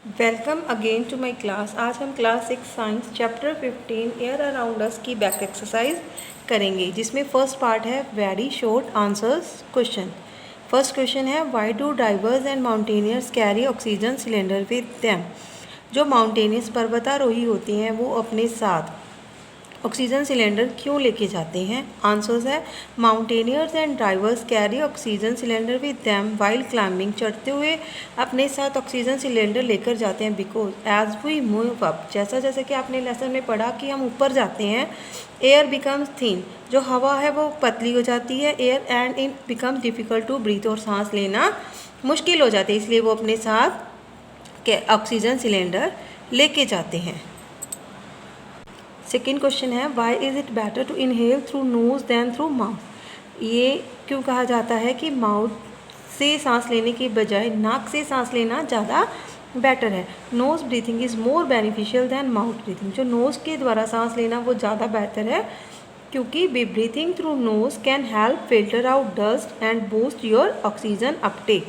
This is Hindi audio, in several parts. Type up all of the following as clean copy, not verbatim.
Welcome again to my class. आज हम class 6 science chapter 15 air around us की बैक एक्सरसाइज करेंगे, जिसमें फर्स्ट पार्ट है very short answers question. First question है why do divers and mountaineers carry oxygen cylinder with them. जो माउंटेनियर्स पर्वतारोही होते हैं वो अपने साथ ऑक्सीजन सिलेंडर क्यों लेके जाते हैं। आंसर्स है mountaineers and drivers carry oxygen cylinder with them while climbing. चढ़ते हुए अपने साथ ऑक्सीजन सिलेंडर लेकर जाते हैं because as we move up, जैसा कि आपने लेसन में पढ़ा कि हम ऊपर जाते हैं, एयर बिकम्स थिन, जो हवा है वो पतली हो जाती है, air and it becomes difficult to breathe, और सांस लेना मुश्किल हो जाती है, इसलिए वो अपने साथ ऑक्सीजन सिलेंडर लेके जाते हैं। Second question is why is it better to inhale through nose than through mouth. ये क्यों कहा जाता है कि माउथ से सांस लेने के बजाय नाक से सांस लेना ज़्यादा बेटर है। Nose breathing is more beneficial than mouth breathing. जो नोज़ के द्वारा सांस लेना वो ज़्यादा बेहतर है, क्योंकि breathing through nose can help filter out dust and boost your oxygen uptake.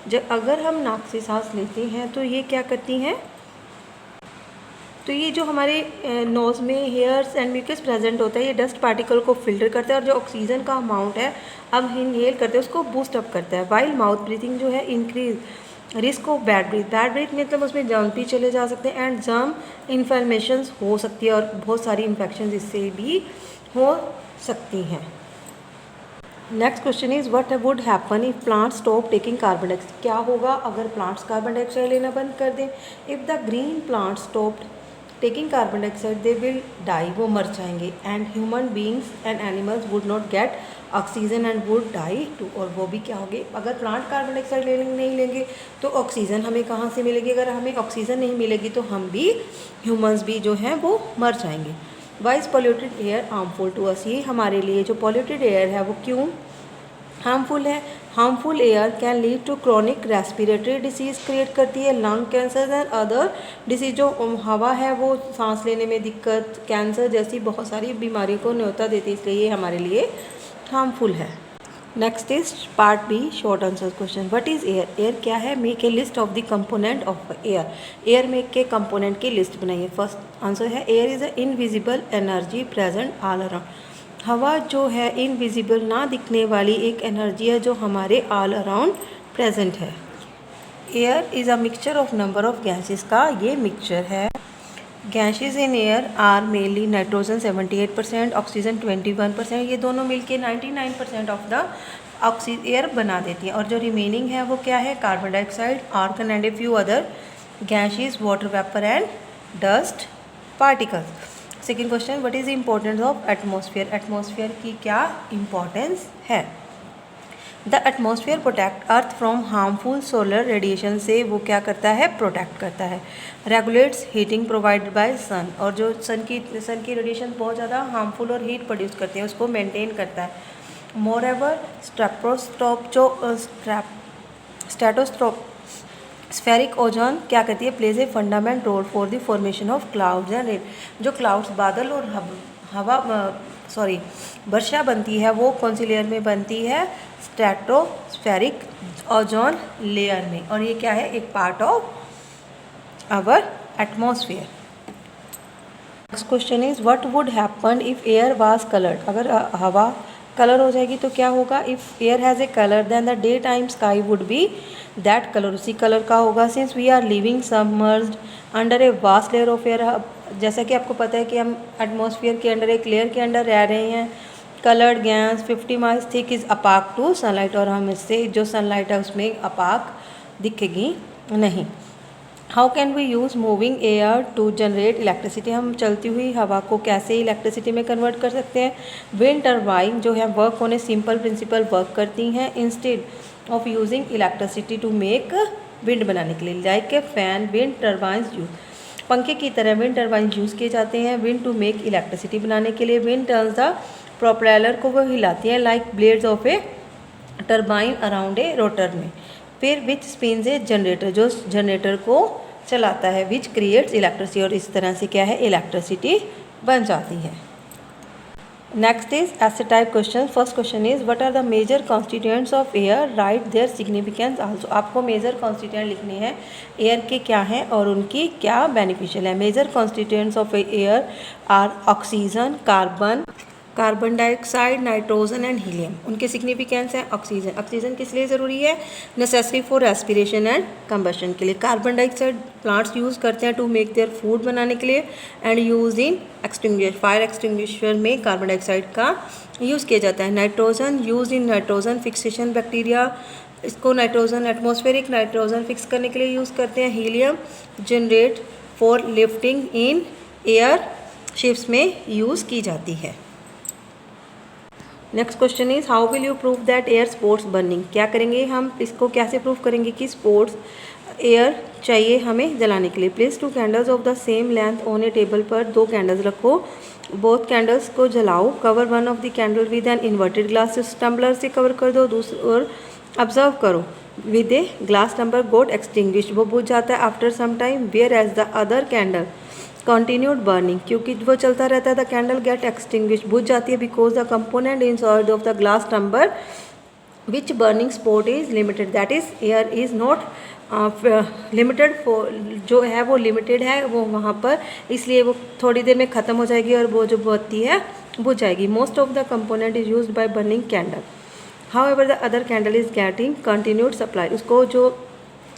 जब अगर हम नाक से सांस लेते हैं तो ये क्या करती हैं, तो ये जो हमारे नोज़ में हेयर्स एंड म्यूकस प्रेजेंट होता है, ये डस्ट पार्टिकल को फिल्टर करता है, और जो ऑक्सीजन का अमाउंट है अब इनहेल करते हैं उसको बूस्ट अप करता है। वाइल माउथ ब्रीथिंग जो है increase risk of bad breath मतलब उसमें जर्म भी चले जा सकते हैं एंड जर्म इन्फॉर्मेशन हो सकती है, और बहुत सारी इन्फेक्शन इससे भी हो सकती हैं। Next question is what would happen if plants stop taking carbon dioxide. क्या होगा अगर प्लांट्स कार्बन डाइऑक्साइड लेना बंद कर दें। If the green plant stopped taking carbon dioxide they will die, वो मर जाएंगे, and human beings and animals would not get oxygen and would die too, और वो भी क्या होंगे। अगर प्लांट कार्बन डाइऑक्साइड नहीं लेंगे तो ऑक्सीजन हमें कहाँ से मिलेगी। अगर हमें ऑक्सीजन नहीं मिलेगी तो हम भी, ह्यूमंस भी जो हैं वो मर जाएंगे। Why is polluted air harmful to us. ये हमारे लिए जो पॉल्यूटेड एयर है वो क्यों हार्मफुल है। Harmful air can lead to chronic respiratory disease create करती है, lung cancer and other disease. जो हवा है वो सांस लेने में दिक्कत, कैंसर जैसी बहुत सारी बीमारियों को न्योता देती है, इसलिए ये हमारे लिए हार्मफुल है। Next is part B short answer question. What is air. Air क्या है। Make a list of the component of air. Air में के कंपोनेंट की लिस्ट बनाइए। फर्स्ट आंसर है air is a invisible energy present all around. हवा जो है इनविजिबल, ना दिखने वाली एक एनर्जी है जो हमारे ऑल अराउंड प्रेजेंट है। Air is a mixture of number of gases का ये मिक्सचर है। Gases in air are mainly nitrogen 78%, oxygen 21%, ये दोनों मिलके 99% ऑफ द एयर बना देती हैं, और जो रिमेनिंग है वो क्या है, carbon dioxide, argon and a few other gases, water vapour and dust particles. Second question what is importance of atmosphere. Atmosphere की क्या इम्पोर्टेंस है। The atmosphere protect earth from harmful solar radiation, से वो क्या करता है, प्रोटेक्ट करता है। Regulates heating provided by sun, और जो सन की रेडिएशन बहुत ज़्यादा हार्मफुल और हीट प्रोड्यूस करते हैं उसको मेंटेन करता है। Moreover stratospheric ozone क्या करती है, plays a fundamental role for the formation of clouds and rain. जो क्लाउड्स बादल और वर्षा बनती है वो कौन सी लेयर में बनती है, स्ट्रेटोस्फेरिक ओजोन लेयर में, और ये क्या है, एक part of our atmosphere. Next question is what would happen if air was coloured. अगर हवा कलर हो जाएगी तो क्या होगा। If air has a colour then the day time sky would be that colour, उसी कलर का होगा। Since we are living submerged under a vast layer of air, जैसा कि आपको पता है कि हम एटमॉस्फेयर के अंडर एक लेयर के अंदर रह रहे हैं। Coloured gas 50 miles thick is opaque to sunlight, और हम इससे जो सनलाइट है उसमें अपाक दिखेगी नहीं। How can we use moving air to generate electricity. हम चलती हुई हवा को कैसे इलेक्ट्रिसिटी में कन्वर्ट कर सकते हैं। विंड टर्बाइन जो है वर्क होने सिंपल प्रिंसिपल वर्क करती हैं instead of using electricity to make wind बनाने के लिए। Like a fan wind turbines use, पंखे की तरह विंड टर्बाइन यूज़ किए जाते हैं विंड टू मेक इलेक्ट्रिसिटी बनाने के लिए। विंड टर्न्स द प्रोपेलर को वो हिलाती हैं like blades of A turbine around a rotor में। फिर विच स्पिन्स ए जनरेटर, जो जनरेटर को चलाता है, विच क्रिएट्स इलेक्ट्रिसिटी, और इस तरह से क्या है, इलेक्ट्रिसिटी बन जाती है। Next is essay type questions. First question is what are the major constituents of air? Write their significance also. आपको major constituent लिखने हैं air के क्या हैं और उनकी क्या beneficial है. Major constituents of air are oxygen, carbon dioxide, nitrogen and helium. उनके सिग्निफिकेंस है ऑक्सीजन. ऑक्सीजन किस लिए ज़रूरी है? Necessary for respiration and combustion के लिए. कार्बन डाइऑक्साइड प्लांट्स यूज़ करते हैं टू मेक देयर फूड बनाने के लिए and use in extinguish. Fire extinguisher में कार्बन डाइऑक्साइड का यूज़ किया जाता है. Nitrogen use in nitrogen fixation bacteria. इसको नाइट्रोजन एटमॉस्फेरिक नाइट्रोजन फिक्स करने के लिए यूज़ करते हैं. Helium generate for lifting in air ships में यूज़ की जाती है. Next question is how will you prove that air supports burning. क्या करेंगे हम इसको, कैसे प्रूव करेंगे कि स्पोर्ट्स एयर चाहिए हमें जलाने के लिए. Place 2 candles of the same length on a table पर 2 कैंडल्स रखो. बोथ कैंडल्स को जलाओ. Cover one of the candle with an inverted glass. Tumbler से कवर कर दो. दूसरी और ऑब्जर्व करो with a glass tumbler got extinguish. वो बुझ जाता है after some time. Where as the other candle continued burning. क्योंकि वो चलता रहता है. The candle get extinguish. बुझ जाती है because the component inside of the glass tumbler which burning spot is limited. That is air is not limited for, जो है वो लिमिटेड है वो वहाँ पर, इसलिए वो थोड़ी देर में ख़त्म हो जाएगी और वो जो बत्ती है बुझ जाएगी. Most of the component is use by burning candle. However the other candle is getting continued supply. उसको जो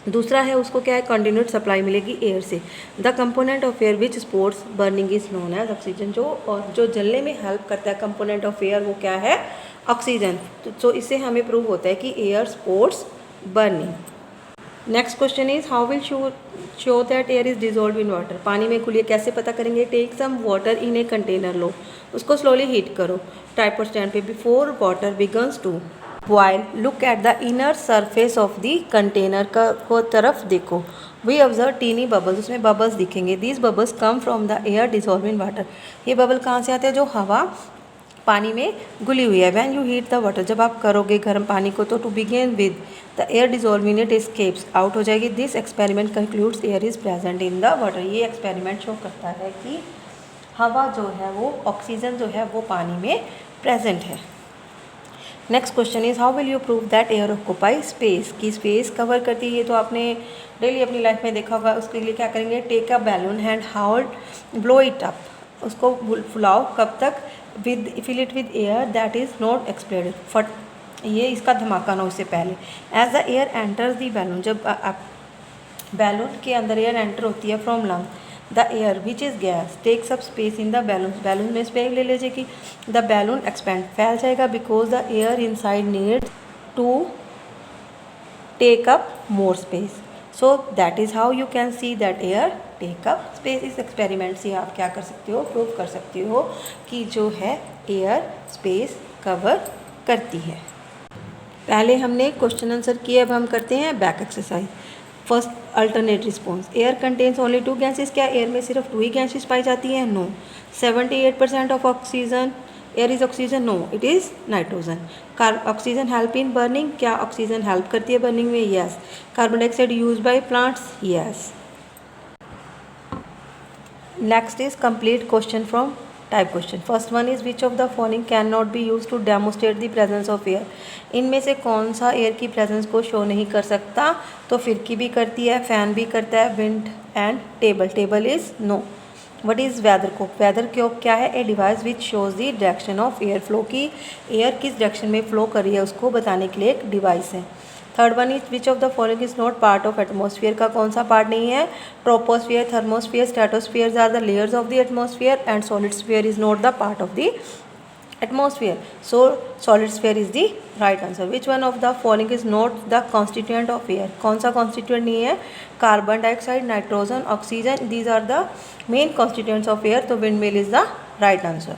दूसरा है उसको क्या है? कंटिन्यूड सप्लाई मिलेगी एयर से. The component of air which supports burning is known as oxygen. जो जलने में हेल्प करता है कंपोनेंट ऑफ एयर वो क्या है? ऑक्सीजन. तो इससे हमें प्रूव होता है कि air supports burning. Next question is how will show that air is dissolve in water. पानी में घुलिए. कैसे पता करेंगे? Take some water in a container. लो, उसको स्लोली हीट करो ट्राइपॉड स्टैंड पे before water begins to boil. Look at the inner surface of the container को तरफ देखो. We observe tiny bubbles. उसमें बबल्स दिखेंगे. These bubbles come from the air dissolve in water. ये बबल कहाँ से आते हैं? जो हवा पानी में घुली हुई है. When you heat the water. जब आप करोगे गर्म पानी को तो to begin with the air dissolve in it escapes out हो जाएगी. This experiment concludes air is present in the water. ये एक्सपेरिमेंट शो करता है कि हवा जो है वो, ऑक्सीजन जो है वो पानी में प्रेजेंट है. Next question is how will you prove that air occupy space. की स्पेस कवर करती है. ये तो आपने डेली अपनी लाइफ में देखा होगा. उसके लिए क्या करेंगे? Take a balloon hand hold blow it up. उसको फुलाओ. कब तक? With fill it with air that is not exploded. फट ये इसका धमाका ना उससे पहले. As the air enters the balloon. जब बैलून के अंदर एयर एंटर होती है from lung, the air which is gas takes up space in the balloon. Balloon में स्पेस ले लीजिए कि द बैलून एक्सपेंड फैल जाएगा because the air inside needs to take up more space. So that is how you can see that air take up space. इस एक्सपेरिमेंट से आप क्या कर सकते हो? प्रूव कर सकते हो कि जो है एयर स्पेस कवर करती है. पहले हमने क्वेश्चन आंसर किए. अब हम करते हैं back exercise. First alternate response. Air contains only 2 gases. क्या एयर में सिर्फ 2 ही गैसेस पाई जाती हैं? No. 78% of oxygen air is oxygen. No, it is nitrogen. Oxygen help in burning. क्या ऑक्सीजन हेल्प करती है बर्निंग में? Yes. Carbon dioxide use by plants. Yes. Next is complete question from type question. First one is which of the following can not B use to demonstrate the presence of air. इनमें से कौन सा एयर की प्रेजेंस को शो नहीं कर सकता? तो फिरकी भी करती है, फैन भी करता है, wind and table. Table is no. What is weather cock. Weather cock क्या है? A device which shows the direction of air flow. की एयर किस डायरेक्शन में फ्लो कर रही है उसको बताने के लिए एक डिवाइस है. Third one is which of the following is not part of atmosphere. का कौन सा पार्ट नहीं है? Troposphere, thermosphere, stratosphere are the layers of the atmosphere and solid sphere is not the part of the atmosphere. So solid sphere is the right answer. Which one of the following is not the constituent of air. कौन सा कॉन्स्टिट्यूएंट नहीं है? Carbon dioxide, nitrogen, oxygen. These are the main constituents of air. तो wind mill is the right answer.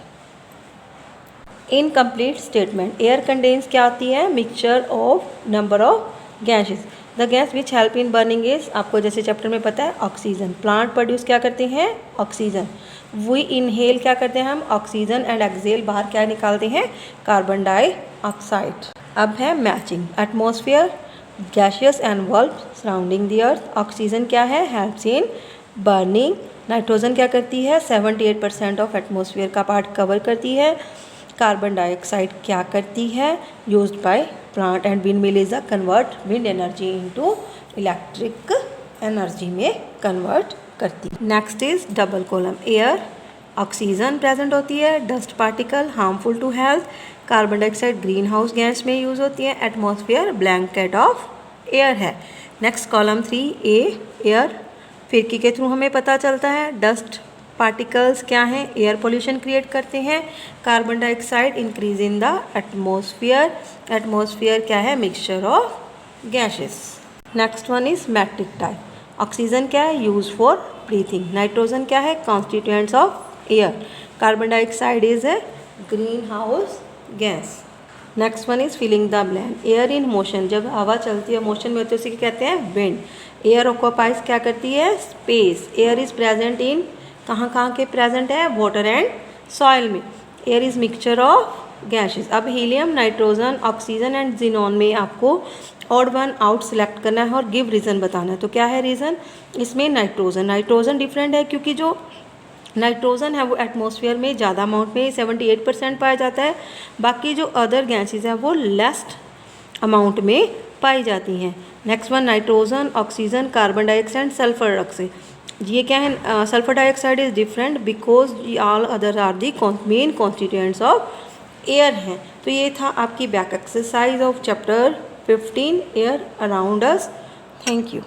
Incomplete statement. Air contains क्या आती है? Mixture of number of gases. The gas which help in burning is, आपको जैसे चैप्टर में पता है, ऑक्सीजन. प्लांट प्रोड्यूस क्या करते हैं? ऑक्सीजन. वी इनहेल क्या करते हैं हम? ऑक्सीजन. एंड एक्सेल बाहर क्या निकालते हैं? Carbon dioxide. अब है matching. Atmosphere gaseous and valve surrounding the earth. Oxygen क्या है? Helps in burning. नाइट्रोजन क्या करती है? 78% ऑफ एटमॉस्फेयर का पार्ट कवर करती है. कार्बन डाइऑक्साइड क्या करती है, used by plant and wind mill is a convert wind energy into electric energy में कन्वर्ट करती है। Next is double column air, oxygen present होती है, dust particle harmful to health, carbon dioxide green house gas में यूज़ होती है, एटमॉस्फेयर ब्लैंकेट ऑफ एयर है। नेक्स्ट कॉलम 3 एयर, फिरकी के थ्रू हमें पता चलता है डस्ट पार्टिकल्स क्या हैं, एयर पोल्यूशन क्रिएट करते हैं, carbon dioxide increase in the atmosphere, atmosphere क्या है, mixture of gases. Next one is matrix type, oxygen क्या है, यूज फॉर ब्रीथिंग, नाइट्रोजन क्या है, constituents of air, carbon dioxide is a green house gas. Next one is filling the blank, air in motion, जब हवा चलती है मोशन में होती है उसी को कहते हैं विंड। एयर ऑक्यूपाइज क्या करती है, space, air is present in, कहाँ कहाँ के प्रेजेंट है, वाटर एंड सॉइल में, air is mixture of gases. अब helium, nitrogen, oxygen and xenon में आपको ऑड वन आउट सेलेक्ट करना है और गिव रीज़न बताना है। तो क्या है रीज़न, इसमें नाइट्रोजन डिफरेंट है क्योंकि जो नाइट्रोजन है वो एटमॉस्फेयर में ज़्यादा अमाउंट में 78% पाया जाता है, बाकी जो अदर गैसेस हैं वो लेस अमाउंट में पाई जाती हैं। Next one nitrogen, oxygen, carbon dioxide, sulphur dioxide, ये क्या है, sulphur dioxide is different because all other are the main constituents of air हैं। तो ये था आपकी back exercise of chapter 15 air around us. Thank you.